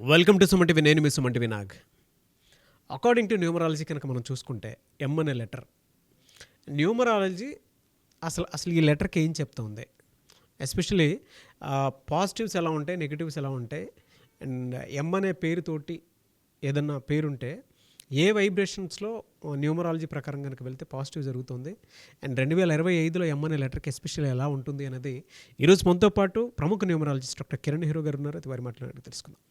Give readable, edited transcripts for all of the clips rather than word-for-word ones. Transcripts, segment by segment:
Welcome to Suman TV. నేను మీ Suman TV Nag. According to numerology కనుక మనం చూసుకుంటే ఎం అనే లెటర్, న్యూమరాలజీ అసలు ఈ లెటర్కి ఏం చెప్తుంది, ఎస్పెషలీ పాజిటివ్స్ ఎలా ఉంటాయి, నెగిటివ్స్ ఎలా ఉంటాయి, అండ్ ఎం అనే పేరుతోటి ఏదన్నా పేరుంటే ఏ వైబ్రేషన్స్లో న్యూమరాలజీ ప్రకారం కనుక వెళ్తే పాజిటివ్ జరుగుతుంది, అండ్ 2025లో ఎం అనే లెటర్కి ఎస్పెషల్లీ ఎలా ఉంటుంది అనేది ఈరోజు మనతో పాటు ప్రముఖ న్యూమరాలజిస్ట్ డాక్టర్ కిరణ్ హీరో గారు ఉన్నారు. అది వారి మాట్లాడి తెలుసుకుందాం.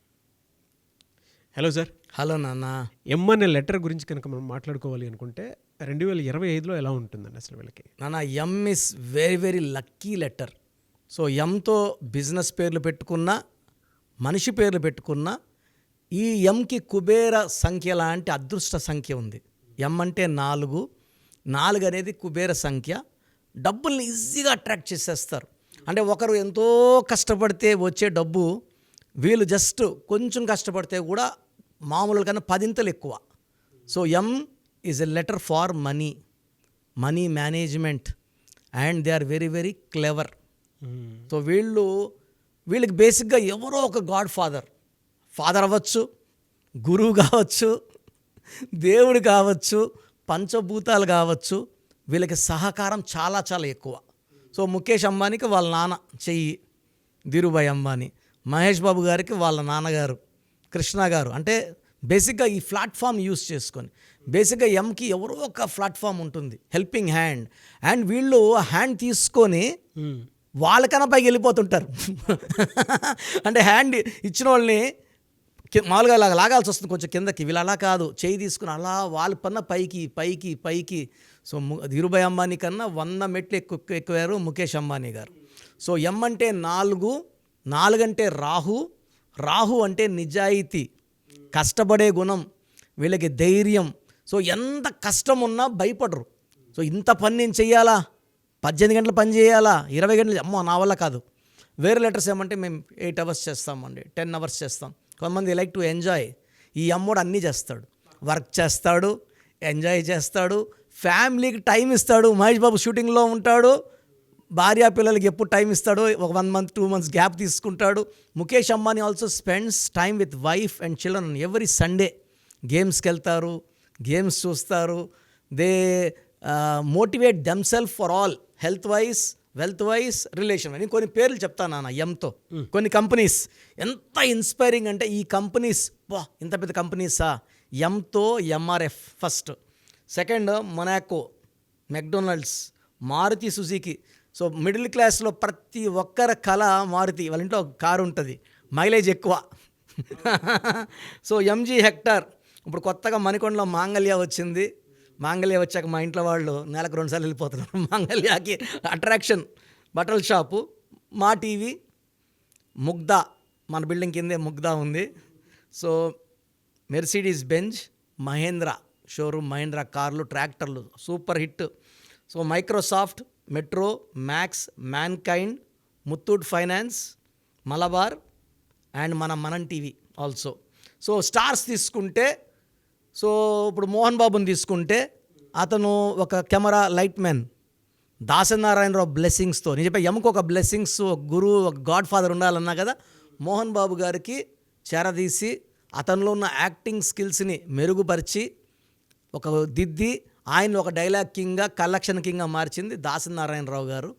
Hello sir. హలో నాన్న. ఎం అనే లెటర్ గురించి కనుక మనం మాట్లాడుకోవాలి అనుకుంటే 2025లో ఎలా ఉంటుందండి అసలు వీళ్ళకి? నాన్న, M is very very lucky letter. So ఎంతో బిజినెస్ పేర్లు పెట్టుకున్నా, మనిషి పేర్లు పెట్టుకున్నా, ఈ ఎంకి కుబేర సంఖ్య లాంటి అదృష్ట సంఖ్య ఉంది. ఎం అంటే 4 అనేది కుబేర సంఖ్య. డబ్బుల్ని ఈజీగా అట్రాక్ట్ చేసేస్తారు. అంటే ఒకరు ఎంతో కష్టపడితే వచ్చే డబ్బు వీళ్ళు జస్ట్ కొంచెం కష్టపడితే కూడా మామూలుగా కన్నా 10 ఎక్కువ. So M is a letter for money management, and they are very very clever. So వీళ్ళకి బేసిక్గా ఎవరో ఒక గాడ్ ఫాదర్ అవ్వచ్చు, గురువు కావచ్చు, దేవుడు కావచ్చు, పంచభూతాలు కావచ్చు, వీళ్ళకి సహకారం చాలా చాలా ఎక్కువ. సో ముఖేష్ అంబానీకి వాళ్ళ నాన్న చెయ్యి ధీరుభాయ్ అంబానీ, మహేష్ బాబు గారికి వాళ్ళ నాన్నగారు కృష్ణ గారు. అంటే బేసిక్గా ఈ ప్లాట్ఫామ్ యూస్ చేసుకొని బేసిక్గా ఎంకి ఎవరో ఒక ప్లాట్ఫామ్ ఉంటుంది, హెల్పింగ్ హ్యాండ్, అండ్ వీళ్ళు హ్యాండ్ తీసుకొని వాళ్ళకన్నా పైకి వెళ్ళిపోతుంటారు. అంటే హ్యాండ్ ఇచ్చిన వాళ్ళని మామూలుగా అలా లాగాల్సి వస్తుంది కొంచెం కిందకి, వీళ్ళు అలా కాదు, చేయి తీసుకుని అలా వాళ్ళ పన్న పైకి. సో ధీరుభాయ్ అంబానీ కన్నా 100 మెట్లు ఎక్కువారు ముఖేష్ అంబానీ గారు. సో ఎం అంటే 4 అంటే రాహు అంటే నిజాయితీ, కష్టపడే గుణం, వీళ్ళకి ధైర్యం. సో ఎంత కష్టం ఉన్నా భయపడరు. సో ఇంత పని నేను చెయ్యాలా, 18 గంటలు పని చేయాలా, 20 గంటలు, అమ్మో నా వల్ల కాదు. వేరే లెటర్స్ ఏమంటే మేము 8 అవర్స్ చేస్తామండి, 10 అవర్స్ చేస్తాం. కొంతమంది లైక్ టు ఎంజాయ్. ఈ అమ్మోడు అన్నీ చేస్తాడు, వర్క్ చేస్తాడు, ఎంజాయ్ చేస్తాడు, ఫ్యామిలీకి టైం ఇస్తాడు. మహేష్ బాబు షూటింగ్లో ఉంటాడు, భార్యా పిల్లలకి ఎప్పుడు టైం ఇస్తాడో, ఒక 1 month 2 months గ్యాప్ తీసుకుంటాడు. Mukesh Ambani also spends time with wife and children every Sunday. గేమ్స్కి వెళ్తారు, గేమ్స్ చూస్తారు. They motivate themselves for all, health wise, wealth wise, relation. నేను కొన్ని పేర్లు చెప్తాను నాన్న ఎంతో. కొన్ని కంపెనీస్ ఎంత ఇన్స్పైరింగ్ అంటే, ఈ కంపెనీస్ ఇంత పెద్ద కంపెనీసా. ఎంతో MRF first, second Monaco, McDonald's, Maruti Suzuki. So middle క్లాస్లో ప్రతి ఒక్కరి కళ మారుతి, వాళ్ళ ఇంట్లో కారు ఉంటుంది, మైలేజ్ ఎక్కువ. So MG hectare. ఇప్పుడు కొత్తగా మణికొండలో మాంగళ్య వచ్చింది. మాంగళ్య వచ్చాక మా ఇంట్లో వాళ్ళు నెలకు 2 సార్లు వెళ్ళిపోతున్నారు మాంగళ్యాకి. అట్రాక్షన్ బట్టల షాపు. మా టీవీ, ముగ్ధా, మన బిల్డింగ్ కిందే ముగ్ధా ఉంది. So Mercedes Benz, Mahindra showroom, Mahindra కార్లు, ట్రాక్టర్లు super hit. So Microsoft, Metro, Max, Mankind, Muthoot finance, Malabar, and మనం టీవీ ఆల్సో. సో స్టార్స్ తీసుకుంటే, సో ఇప్పుడు మోహన్ బాబుని తీసుకుంటే అతను ఒక కెమెరా లైట్ మ్యాన్. దాసనారాయణరావు బ్లెస్సింగ్స్తో, నేను చెప్పే ఎముక ఒక బ్లెస్సింగ్స్, ఒక గురువు, ఒక గాడ్ ఫాదర్ ఉండాలన్నా కదా, మోహన్ బాబు గారికి చేరదీసి అతనిలో ఉన్న యాక్టింగ్ స్కిల్స్ని మెరుగుపరిచి ఒక దిద్ది ఆయన ఒక డైలాగ్ కింగ్గా, కలెక్షన్ కింగ్గా మార్చింది దాసనారాయణరావు గారు.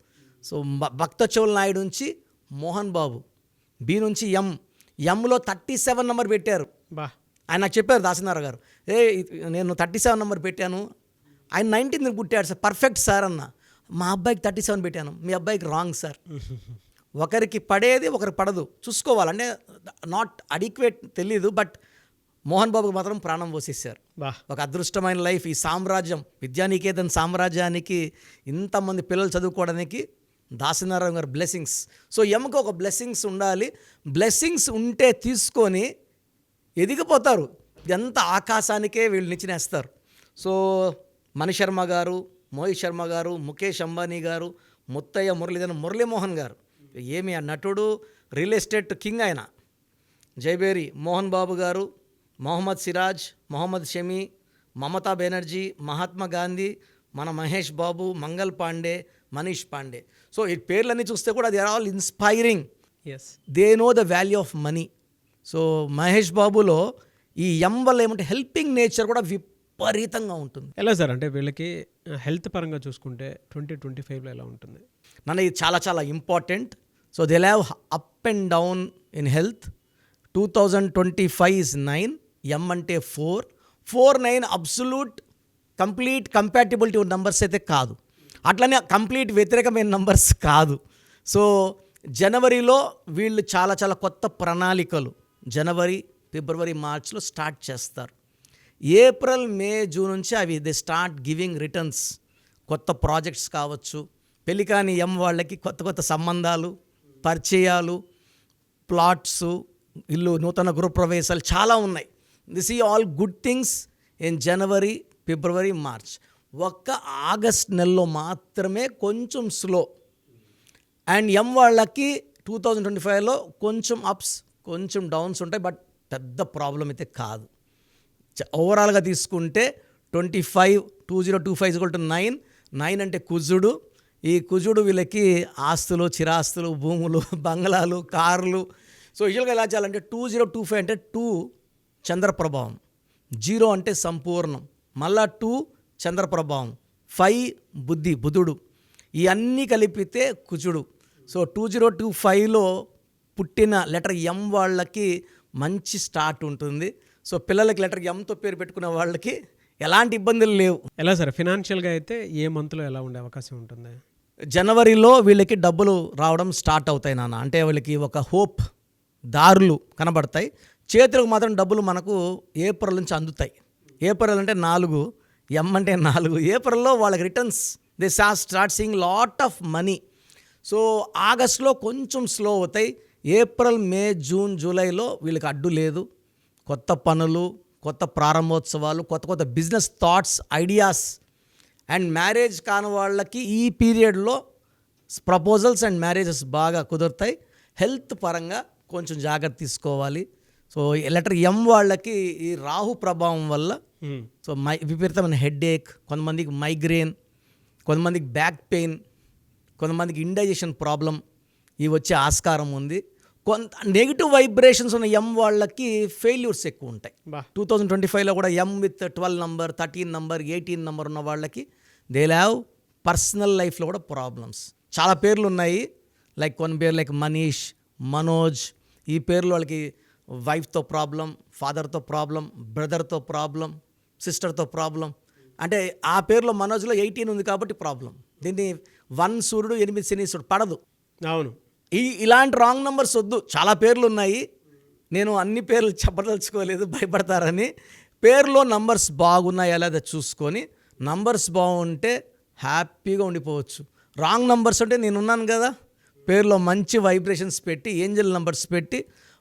సో భక్తచోళ నాయుడు నుంచి మోహన్ బాబు, బి నుంచి ఎంలో 37 నెంబర్ పెట్టారు. ఆయన నాకు చెప్పారు దాసనారాయణ గారు, నేను 37 నెంబర్ పెట్టాను, ఆయన 19 పుట్టాడు సార్, పర్ఫెక్ట్ సార్ అన్న. మా అబ్బాయికి 37 పెట్టాను, మీ అబ్బాయికి రాంగ్ సార్. ఒకరికి పడేది ఒకరికి పడదు, చూసుకోవాలంటే నాట్ అడిక్వేట్ తెలీదు, బట్ మోహన్ బాబుకి మాత్రం ప్రాణం పోసేసారు. ఒక అదృష్టమైన లైఫ్. ఈ సామ్రాజ్యం, విద్యానికేతన్ సామ్రాజ్యానికి ఇంతమంది పిల్లలు చదువుకోవడానికి దాసనారాయణ గారు బ్లెస్సింగ్స్. సో ఎముక ఒక బ్లెస్సింగ్స్ ఉండాలి. బ్లెస్సింగ్స్ ఉంటే తీసుకొని ఎదిగిపోతారు, ఎంత ఆకాశానికే వీళ్ళు నిచ్చినేస్తారు. సో మణిశర్మ గారు, మోహిత్ శర్మ గారు, ముఖేష్ అంబానీ గారు, ముత్తయ్య మురళీమోహన్ గారు, ఏమి ఆ నటుడు, రియల్ ఎస్టేట్ కింగ్ ఆయన. జైబేరి మోహన్ బాబు గారు, మొహమ్మద్ సిరాజ్, మొహమ్మద్ షమి, మమతా బెనర్జీ, మహాత్మా గాంధీ, మన మహేష్ బాబు, మంగల్ పాండే, మనీష్ పాండే. సో ఈ పేర్లన్నీ చూస్తే కూడా they are all inspiring. They know the value of money. So Mahesh బాబులో ఈ ఎం వల్ల ఏమంటే హెల్పింగ్ నేచర్ కూడా విపరీతంగా ఉంటుంది. ఎలా సార్ అంటే వీళ్ళకి హెల్త్ పరంగా చూసుకుంటే 2025లో ఎలా ఉంటుంది? నన్ను ఇది చాలా చాలా important. So they have up and down in health. 2025 is 9, ఎం అంటే 4, 4, 9 అబ్సల్యూట్ కంప్లీట్ కంపాటిబిలిటీ నంబర్స్ అయితే కాదు, అట్లనే కంప్లీట్ వ్యతిరేకమైన నంబర్స్ కాదు. సో జనవరిలో వీళ్ళు చాలా చాలా కొత్త ప్రణాళికలు జనవరి, ఫిబ్రవరి, మార్చ్లో స్టార్ట్ చేస్తారు. ఏప్రిల్, మే, జూన్ నుంచి అవి దే స్టార్ట్ గివింగ్ రిటర్న్స్. కొత్త ప్రాజెక్ట్స్ కావచ్చు, పెళ్ళికాని ఎం వాళ్ళకి కొత్త కొత్త సంబంధాలు, పరిచయాలు, ప్లాట్స్, ఇల్లు, నూతన గృహప్రవేశాలు చాలా ఉన్నాయి. దిస్ ఈ all good things in January, February, March. ఒక్క ఆగస్ట్ నెలలో మాత్రమే కొంచెం స్లో. అండ్ ఎం వాళ్ళకి 2025లో కొంచెం అప్స్, కొంచెం డౌన్స్ ఉంటాయి, బట్ పెద్ద ప్రాబ్లం అయితే కాదు. ఓవరాల్గా తీసుకుంటే 2025 9, 9 అంటే కుజుడు. ఈ కుజుడు వీళ్ళకి ఆస్తులు, చిరాస్తులు, భూములు, బంగ్లాలు, కార్లు. సో యూజువల్గా ఎలా చేయాలంటే 2025 అంటే 2 చంద్రప్రభావం, 0 అంటే సంపూర్ణం, మళ్ళా 2 చంద్రప్రభావం, 5 బుధుడు, ఇవన్నీ కలిపితే కుజుడు. సో 2025లో పుట్టిన లెటర్ ఎం వాళ్ళకి మంచి స్టార్ట్ ఉంటుంది. సో పిల్లలకి లెటర్ ఎంతో పేరు పెట్టుకునే వాళ్ళకి ఎలాంటి ఇబ్బందులు లేవు. ఎలా సార్ ఫినాన్షియల్గా అయితే ఏ మంత్లో ఎలా ఉండే అవకాశం ఉంటుంది? జనవరిలో వీళ్ళకి డబ్బులు రావడం స్టార్ట్ అవుతాయి నాన్న. అంటే వీళ్ళకి ఒక హోప్, దారులు కనబడతాయి. చేతులకు మాత్రం డబ్బులు మనకు ఏప్రిల్ నుంచి అందుతాయి. ఏప్రిల్ అంటే 4, ఎం అంటే 4. ఏప్రిల్లో వాళ్ళకి returns they start seeing lot of money. So ఆగస్ట్లో కొంచెం స్లో అవుతాయి. ఏప్రిల్, మే, జూన్, జూలైలో వీళ్ళకి అడ్డు లేదు. కొత్త పనులు, కొత్త ప్రారంభోత్సవాలు, కొత్త కొత్త business thoughts, ideas. And marriage కాని వాళ్ళకి ఈ పీరియడ్లో ప్రపోజల్స్ అండ్ మ్యారేజెస్ బాగా కుదురుతాయి. హెల్త్ పరంగా కొంచెం జాగ్రత్త తీసుకోవాలి. సో లెటర్ ఎం వాళ్ళకి ఈ రాహు ప్రభావం వల్ల సో విపరీతమైన హెడ్ఏక్, కొంతమందికి మైగ్రేన్, కొంతమందికి బ్యాక్ పెయిన్, కొంతమందికి ఇండైజెషన్ ప్రాబ్లం, ఇవి వచ్చే ఆస్కారం ఉంది. కొంత నెగిటివ్ వైబ్రేషన్స్ ఉన్న ఎం వాళ్ళకి ఫెయిల్యూర్స్ ఎక్కువ ఉంటాయి. 2025లో కూడా ఎం విత్ 12 నంబర్, 13 నంబర్, 18 నంబర్ ఉన్న వాళ్ళకి దే హ్యావ్ పర్సనల్ లైఫ్లో కూడా ప్రాబ్లమ్స్. చాలా పేర్లు ఉన్నాయి, లైక్ కొన్ని పేర్లు లైక్ మనీష్, మనోజ్. ఈ పేర్లు వాళ్ళకి వైఫ్తో ప్రాబ్లం, ఫాదర్తో ప్రాబ్లం, బ్రదర్తో ప్రాబ్లం, సిస్టర్తో ప్రాబ్లం. అంటే ఆ పేరులో మనోజ్లో 18 ఉంది కాబట్టి ప్రాబ్లం. దీన్ని 1 సూర్యుడు 8 శనీశ్వరుడు పడదు. అవును, ఇలాంటి రాంగ్ నెంబర్స్ వద్దు. చాలా పేర్లు ఉన్నాయి, నేను అన్ని పేర్లు చెప్పదలుచుకోలేదు భయపడతారని. పేరులో నంబర్స్ బాగున్నాయా లేదా చూసుకొని, నంబర్స్ బాగుంటే హ్యాపీగా ఉండిపోవచ్చు. రాంగ్ నంబర్స్ అంటే నేనున్నాను కదా, పేరులో మంచి వైబ్రేషన్స్ పెట్టి, ఏంజల్ నంబర్స్ పెట్టి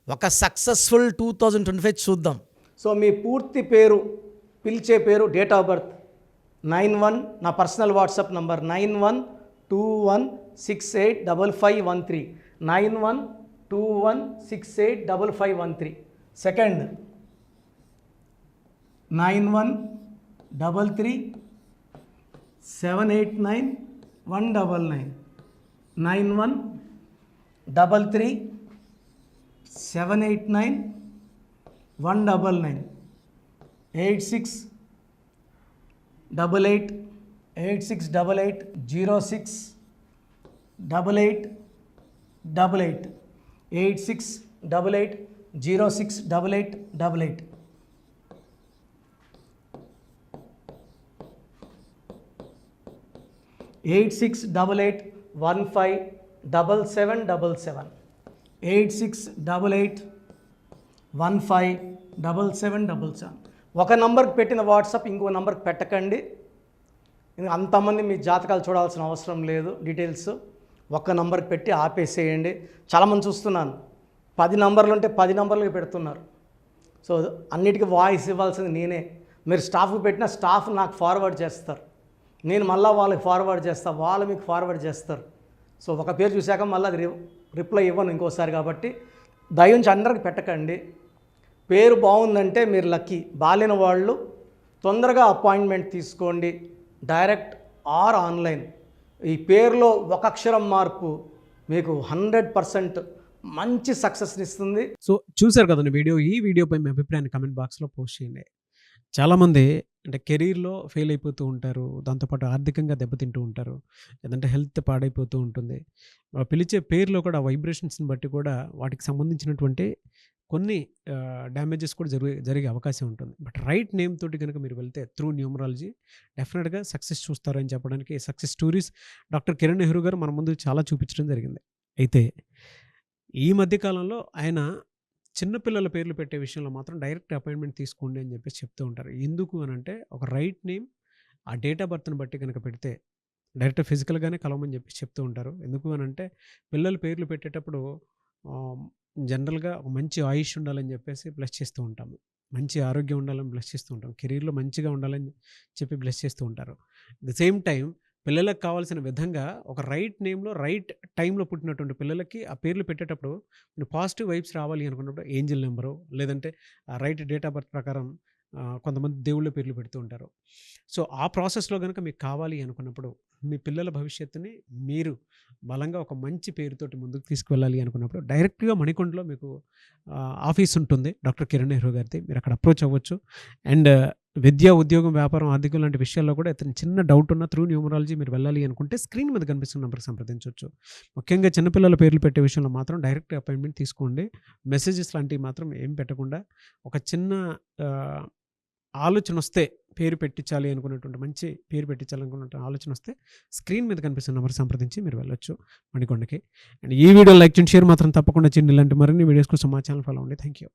ఒక సక్సెస్ఫుల్ 2025 చూద్దాం. సో మీ పూర్తి పేరు, పిలిచే పేరు, డేట్ ఆఫ్ బర్త్ 91, నా personal WhatsApp number 9121685513, 9121685513. Second 9133789199, 9133789199, 8688068888, 8688068888. Eight six double eight 157777, 8688157777. ఒక నంబర్కి పెట్టిన వాట్సాప్ ఇంకో నంబర్కి పెట్టకండి. అంతమంది మీ జాతకాలు చూడాల్సిన అవసరం లేదు. డీటెయిల్స్ ఒక్క నంబర్కి పెట్టి ఆపేసేయండి. చాలామంది చూస్తున్నాను 10 నంబర్లు ఉంటే 10 నంబర్లకి పెడుతున్నారు. సో అన్నిటికీ వాయిస్ ఇవ్వాల్సింది నేనే. మీరు స్టాఫ్కి పెట్టిన స్టాఫ్ నాకు ఫార్వర్డ్ చేస్తారు, నేను మళ్ళీ వాళ్ళకి ఫార్వర్డ్ చేస్తాను, వాళ్ళు మీకు ఫార్వర్డ్ చేస్తారు. సో ఒక పేరు చూశాక మళ్ళీ అది రిప్లై ఇవ్వను ఇంకోసారి. కాబట్టి దయించి అందరికి పెట్టకండి. పేరు బాగుందంటే మీరు లక్కీ. బాలేని వాళ్ళు తొందరగా అపాయింట్మెంట్ తీసుకోండి, డైరెక్ట్ ఆర్ ఆన్లైన్. ఈ పేరులో ఒక అక్షరం మార్పు మీకు 100% మంచి సక్సెస్ని ఇస్తుంది. సో చూశారు కదండి వీడియో. ఈ వీడియోపై మీ అభిప్రాయాన్ని కమెంట్ బాక్స్లో పోస్ట్ చేయండి. చాలామంది అంటే కెరీర్లో ఫెయిల్ అయిపోతూ ఉంటారు, దాంతోపాటు ఆర్థికంగా దెబ్బతింటూ ఉంటారు, లేదంటే హెల్త్ పాడైపోతూ ఉంటుంది. పిలిచే పేర్లో కూడా వైబ్రేషన్స్ని బట్టి కూడా వాటికి సంబంధించినటువంటి కొన్ని డ్యామేజెస్ కూడా జరిగే అవకాశం ఉంటుంది. బట్ రైట్ నేమ్ తోటి కనుక మీరు వెళ్తే త్రూ న్యూమరాలజీ డెఫినెట్గా సక్సెస్ చూస్తారని చెప్పడానికి success stories doctor Kiran Nehru గారు మన ముందు చాలా చూపించడం జరిగింది. అయితే ఈ మధ్య కాలంలో ఆయన చిన్నపిల్లల పేర్లు పెట్టే విషయంలో మాత్రం డైరెక్ట్ అపాయింట్మెంట్ తీసుకోండి అని చెప్పేసి చెప్తూ ఉంటారు. ఎందుకు అని అంటే ఒక రైట్ నేమ్ ఆ డేట్ ఆఫ్ బర్త్ని బట్టి కనుక పెడితే డైరెక్ట్ ఫిజికల్గానే కలవమని చెప్పేసి చెప్తూ ఉంటారు. ఎందుకు అని అంటే పిల్లల పేర్లు పెట్టేటప్పుడు జనరల్గా ఒక మంచి ఆయుష్ ఉండాలని చెప్పేసి బ్లెస్ చేస్తూ ఉంటాము, మంచి ఆరోగ్యం ఉండాలని బ్లెస్ చేస్తూ ఉంటాం, కెరీర్లో మంచిగా ఉండాలని చెప్పి బ్లెస్ చేస్తూ ఉంటారు. ద సేమ్ టైం పిల్లలకు కావాల్సిన విధంగా ఒక రైట్ నేమ్లో రైట్ టైంలో పుట్టినటువంటి పిల్లలకి ఆ పేర్లు పెట్టేటప్పుడు పాజిటివ్ వైబ్స్ రావాలి అనుకున్నప్పుడు ఏంజిల్ నెంబరు లేదంటే రైట్ డేట్ ఆఫ్ బర్త్ ప్రకారం కొంతమంది దేవుళ్ళ పేర్లు పెడుతూ ఉంటారు. సో ఆ ప్రాసెస్లో కనుక మీకు కావాలి అనుకున్నప్పుడు మీ పిల్లల భవిష్యత్తుని మీరు బలంగా ఒక మంచి పేరుతోటి ముందుకు తీసుకువెళ్ళాలి అనుకున్నప్పుడు డైరెక్ట్గా మణికొండలో మీకు ఆఫీస్ ఉంటుంది డాక్టర్ కిరణ్ నెహ్రూ గారిది. మీరు అక్కడ అప్రోచ్ అవ్వచ్చు. అండ్ విద్య, ఉద్యోగం, వ్యాపారం, ఆర్థికం లాంటి విషయాల్లో కూడా ఇతను చిన్న డౌట్ ఉన్న త్రూ న్యూమరాలజీ మీరు వెళ్ళాలి అనుకుంటే స్క్రీన్ మీద కనిపిస్తున్న నెంబర్కి సంప్రదించవచ్చు. ముఖ్యంగా చిన్నపిల్లల పేర్లు పెట్టే విషయంలో మాత్రం డైరెక్ట్ అపాయింట్మెంట్ తీసుకోండి. మెసేజెస్ లాంటివి మాత్రం ఏం పెట్టకుండా ఒక చిన్న ఆలోచన వస్తే పేరు పెట్టించాలి అనుకున్నటువంటి మంచి పేరు పెట్టించాలనుకున్న ఆలోచన వస్తే స్క్రీన్ మీద కనిపిస్తున్న నెంబర్ సంప్రదించి మీరు వెళ్ళొచ్చు మణికొండకి. అండ్ ఈ వీడియో లైక్ చేయండి, షేర్ మాత్రం తప్పకుండా చేయండి. ఇలాంటి మరిన్ని వీడియోస్ కోసం మా ఛానల్ ఫాలో అవ్వండి. Thank you.